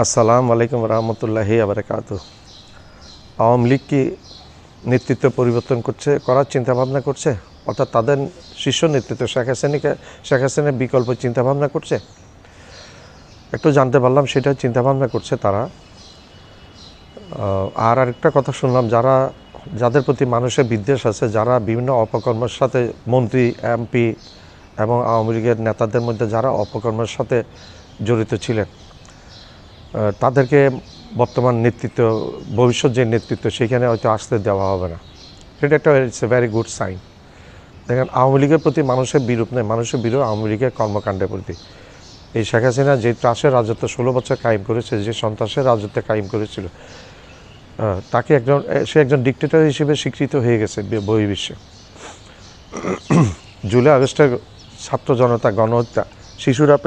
আসসালামু আলাইকুম রহমতুল্লাহি আবরাকাতু। আওয়ামী লীগ কি নেতৃত্ব পরিবর্তন করার চিন্তাভাবনা করছে, অর্থাৎ তাদের শীর্ষ নেতৃত্ব শেখ হাসিনার বিকল্প চিন্তাভাবনা করছে? একটু জানতে পারলাম সেটা চিন্তাভাবনা করছে তারা। আর আরেকটা কথা শুনলাম, যাদের প্রতি মানুষের বিদ্বেষ আছে, যারা বিভিন্ন অপকর্মের সাথে মন্ত্রী এমপি এবং আওয়ামী লীগের নেতাদের মধ্যে যারা অপকর্মের সাথে জড়িত ছিলেন, তাদেরকে বর্তমান নেতৃত্ব, ভবিষ্যৎ যে নেতৃত্ব, সেখানে হয়তো আসতে দেওয়া হবে না। সেটা একটা it's a very good sign. দেখেন, আওয়ামী লীগের প্রতি মানুষের বিরূপ নেই, মানুষের বিরূপ আওয়ামী লীগের কর্মকাণ্ডের প্রতি। এই শেখ হাসিনা যে ত্রাসের রাজত্ব 16 বছর কায়েম করেছে, যে সন্ত্রাসের রাজত্ব কায়েম করেছিল, সে একজন ডিক্টেটর হিসেবে স্বীকৃত হয়ে গেছে বহির্বিশ্বে। জুলাই আগস্টের ছাত্র জনতা গণহত্যা, শিশুরা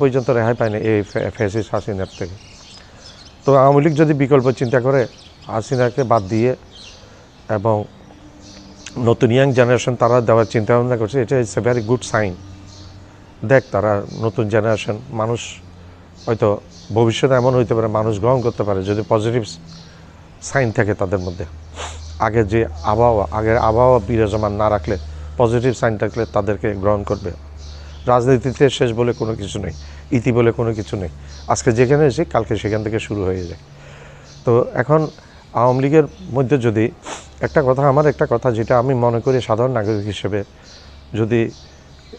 পর্যন্ত রেহাই পায়নি এই ফ্যাসিস্ট হাসিনার থেকে। তো আওয়ামী লীগ যদি বিকল্প চিন্তা করে হাসিনাকে বাদ দিয়ে এবং নতুন ইয়াং জেনারেশন তারা দেওয়ার চিন্তা ভাবনা করছে, এটা it's a very good sign. তারা নতুন জেনারেশন, মানুষ হয়তো ভবিষ্যতে এমন হইতে পারে, মানুষ গ্রহণ করতে পারে যদি পজিটিভ সাইন থাকে তাদের মধ্যে। আগের আবহাওয়া বিরাজমান না রাখলে, পজিটিভ সাইন থাকলে তাদেরকে গ্রহণ করবে। রাজনীতিতে শেষ বলে কোনো কিছু নেই, ইতি বলে কোনো কিছু নেই। আজকে যেখানে এসে কালকে সেখান থেকে শুরু হয়ে যায়। তো এখন আওয়ামী লীগের মধ্যে যদি আমার একটা কথা যেটা আমি মনে করি সাধারণ নাগরিক হিসেবে, যদি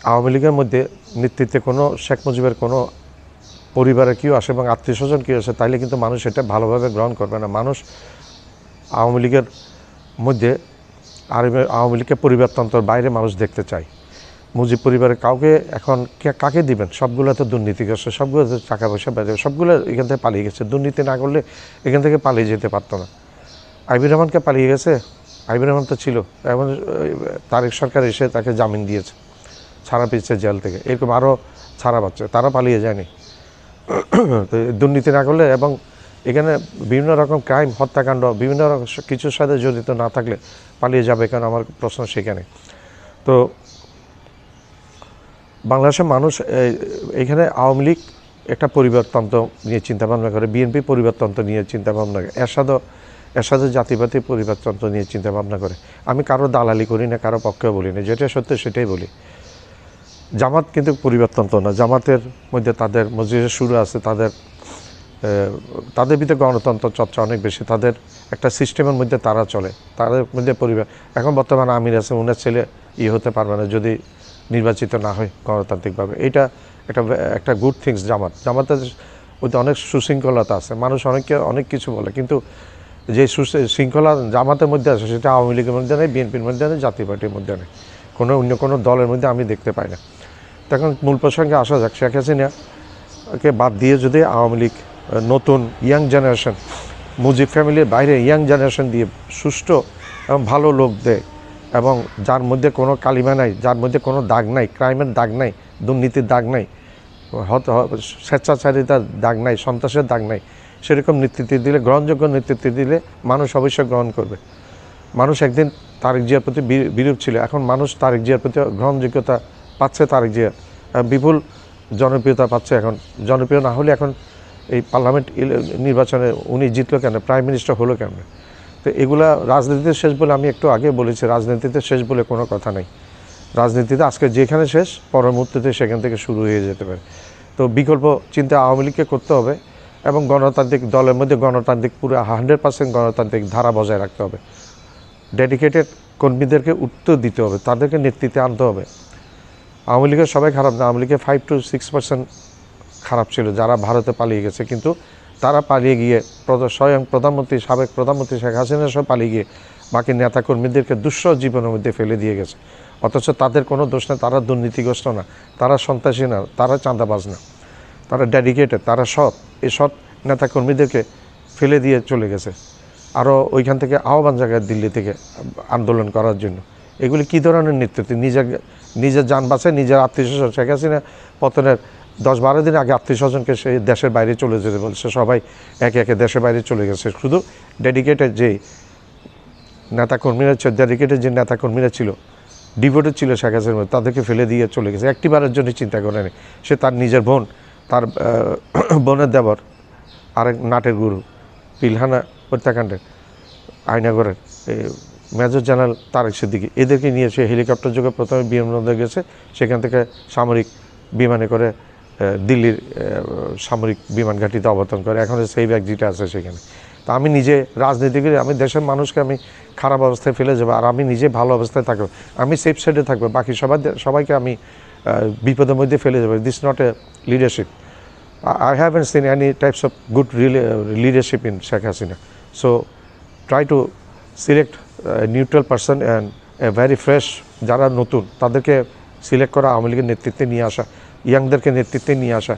আওয়ামী লীগের মধ্যে নেতৃত্বে কোনো শেখ মুজিবের কোনো পরিবারের কেউ আসে এবং আত্মীয় স্বজন কেউ আসে, তাইলে কিন্তু মানুষ এটা ভালোভাবে গ্রহণ করবে না। মানুষ আওয়ামী লীগের মধ্যে আওয়ামী লীগকে পরিবারতন্ত্রের বাইরে মানুষ দেখতে চায়। মুজিব পরিবারের কাউকে এখন কাকে দিবেন? সবগুলো তো দুর্নীতিগ্রস্ত, সবগুলো তো টাকা পয়সা বাইরে, সবগুলো এখান থেকে পালিয়ে গেছে। দুর্নীতি না করলে এখান থেকে পালিয়ে যেতে পারতো না। আইবির রহমানকে পালিয়ে গেছে, আইবির রহমান তো ছিল, এবং তারেক সরকার এসে তাকে জামিন দিয়েছে, ছাড়া পেয়েছে জেল থেকে। এরকম আরও ছাড়া পাচ্ছে, তারা পালিয়ে যায়নি। তো দুর্নীতি না করলে এবং এখানে বিভিন্ন রকম ক্রাইম, হত্যাকাণ্ড, বিভিন্ন রকম কিছুর সাথে জড়িত না থাকলে পালিয়ে যাবে কেন? আমার প্রশ্ন সেখানে। তো বাংলাদেশের মানুষ এখানে আওয়ামী লীগ একটা পরিবারতন্ত্র নিয়ে চিন্তাভাবনা করে, বিএনপি পরিবারতন্ত্র নিয়ে চিন্তাভাবনা করে, এরশাদও জাতিবাদী পরিবারতন্ত্র নিয়ে চিন্তাভাবনা করে। আমি কারো দালালি করি না, কারো পক্ষেও বলি না, যেটা সত্য সেটাই বলি। জামাত কিন্তু পরিবারতন্ত্র না। জামাতের মধ্যে তাদের মসজিদের শুরু আছে, তাদের ভিতরে গণতন্ত্র চর্চা অনেক বেশি, তাদের একটা সিস্টেমের মধ্যে তারা চলে, তাদের মধ্যে পরিবার। এখন বর্তমানে আমির আছে, ওনার ছেলে হতে পারবে না যদি নির্বাচিত না হয় গণতান্ত্রিকভাবে। এটা একটা গুড থিংস। জামাতের মধ্যে অনেক সুশৃঙ্খলতা আছে। মানুষ অনেক কিছু বলে, কিন্তু যে শৃঙ্খলা জামাতের মধ্যে আছে সেটা আওয়ামী লীগের মধ্যে নেই, বিএনপির মধ্যে নেই, জাতীয় পার্টির মধ্যে নেই, অন্য কোনো দলের মধ্যে আমি দেখতে পাই না। তখন মূল প্রসঙ্গে আসা যাক। শেখ হাসিনাকে বাদ দিয়ে যদি আওয়ামী লীগ নতুন ইয়াং জেনারেশন, মুজিব ফ্যামিলির বাইরে ইয়াং জেনারেশন দিয়ে সুষ্ঠু এবং ভালো লোক দেয়, এবং যার মধ্যে কোনো কালিমা নাই, যার মধ্যে কোনো দাগ নাই, ক্রাইমের দাগ নাই, দুর্নীতির দাগ নাই, স্বেচ্ছাচারিতার দাগ নাই, সন্ত্রাসের দাগ নাই, সেরকম নেতৃত্ব দিলে, গ্রহণযোগ্য নেতৃত্ব দিলে মানুষ অবশ্যই গ্রহণ করবে। মানুষ একদিন তারেক জিয়ার প্রতি বিরূপ ছিল, এখন মানুষ তারেক জিয়ার প্রতি গ্রহণযোগ্যতা পাচ্ছে। তারেক জিয়া বিপুল জনপ্রিয়তা পাচ্ছে। এখন জনপ্রিয় না হলে এখন এই পার্লামেন্ট নির্বাচনে উনি জিতলো কেন, প্রাইম মিনিস্টার হলো কেন? তো এগুলা রাজনীতিতে শেষ বলে আমি একটু আগে বলেছি, রাজনীতিতে শেষ বলে কোনো কথা নেই। রাজনীতিতে আজকে যেখানে শেষ, পরের মুহূর্তে সেখান থেকে শুরু হয়ে যেতে পারে। তো বিকল্প চিন্তা আওয়ামী লীগকে করতে হবে, এবং গণতান্ত্রিক দলের মধ্যে গণতান্ত্রিক পুরো 100% গণতান্ত্রিক ধারা বজায় রাখতে হবে। ডেডিকেটেড কর্মীদেরকে উত্তর দিতে হবে, তাদেরকে নেতৃত্বে আনতে হবে। আওয়ামী লীগের সবাই খারাপ না, আওয়ামী লীগের 5 to 6% খারাপ ছিল, যারা ভারতে পালিয়ে গেছে। কিন্তু তারা পালিয়ে গিয়ে স্বয়ং সাবেক প্রধানমন্ত্রী শেখ হাসিনা সব পালিয়ে গিয়ে বাকি নেতাকর্মীদেরকে দুঃসহ জীবনের মধ্যে ফেলে দিয়ে গেছে। অথচ তাদের কোনো দোষ নেই, তারা দুর্নীতিগ্রস্ত না, তারা সন্ত্রাসী না, তারা চাঁদাবাজ না, তারা ডেডিকেটেড, তারা সৎ। এই সৎ নেতাকর্মীদেরকে ফেলে দিয়ে চলে গেছে, আরও ওইখান থেকে আহ্বান জায়গায় দিল্লি থেকে আন্দোলন করার জন্য। এগুলি কী ধরনের নেতৃত্ব? নিজের যান বাঁচায় নিজের আত্মীয় স্বজন। শেখ হাসিনা পতনের 10-12 দিন আগে আত্মীয় স্বজনকে সে দেশের বাইরে চলে যেতে বলছে, সবাই একে একে দেশের বাইরে চলে গেছে। শুধু ডেডিকেটেড যে নেতাকর্মীরা ছিল, ডিভোটেড ছিল শেখ হাসিনার মধ্যে, তাদেরকে ফেলে দিয়ে চলে গেছে। একটিবারের জন্য চিন্তা করেনি। সে তার নিজের বোন তার বোনের দেবর আরেক নাটের গুরু পিলহানা হত্যাকাণ্ডের আয়নাগরের মেজর জেনারেল তারেক সিদ্দিকী এদেরকে নিয়ে সে হেলিকপ্টার যোগে প্রথমে বিমানবন্দরে গেছে, সেখান থেকে সামরিক বিমানে করে দিল্লির সামরিক বিমান ঘাঁটিতে অবতরণ করে। এখন সেই ব্যাগজিটা আছে সেখানে। তা আমি নিজে রাজনীতি করি, আমি দেশের মানুষকে আমি খারাপ অবস্থায় ফেলে যাবো আর আমি নিজে ভালো অবস্থায় থাকবো, আমি সেফ সাইডে থাকবো, বাকি সবাইকে আমি বিপদের মধ্যে ফেলে যাবো। This not a leadership. I haven't seen any types of good leadership in Sheikh Hasina. So try to select a neutral person and a very fresh, যারা নতুন তাদেরকে সিলেক্ট করা, আওয়ামী লীগের নেতৃত্বে নিয়ে আসা, ইয়াংদেরকে নেতৃত্বে নিয়ে আসা।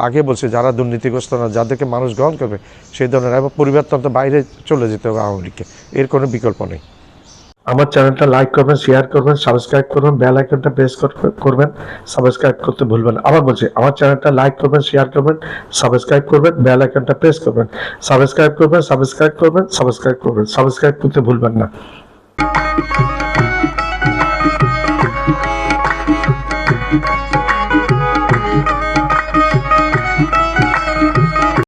আগে বলছে যারা দুর্নীতিগ্রস্ত না, যাদেরকে মানুষ গ্রহণ করবে সেই ধরনের, এবং পরিবর্তন বাইরে চলে যেতে হবে আওয়ামী লীগকে, এর কোনো বিকল্প নেই। আমার চ্যানেলটা লাইক করবেন, শেয়ার করবেন, সাবস্ক্রাইব করবেন, বেল আইকনটা প্রেস করবেন, সাবস্ক্রাইব করতে ভুলবেন না। আবার বলছি, আমার চ্যানেলটা লাইক করবেন, শেয়ার করবেন, সাবস্ক্রাইব করবেন, বেল আইকনটা প্রেস করবেন, সাবস্ক্রাইব করবেন, সাবস্ক্রাইব করবেন, সাবস্ক্রাইব করতে ভুলবেন না।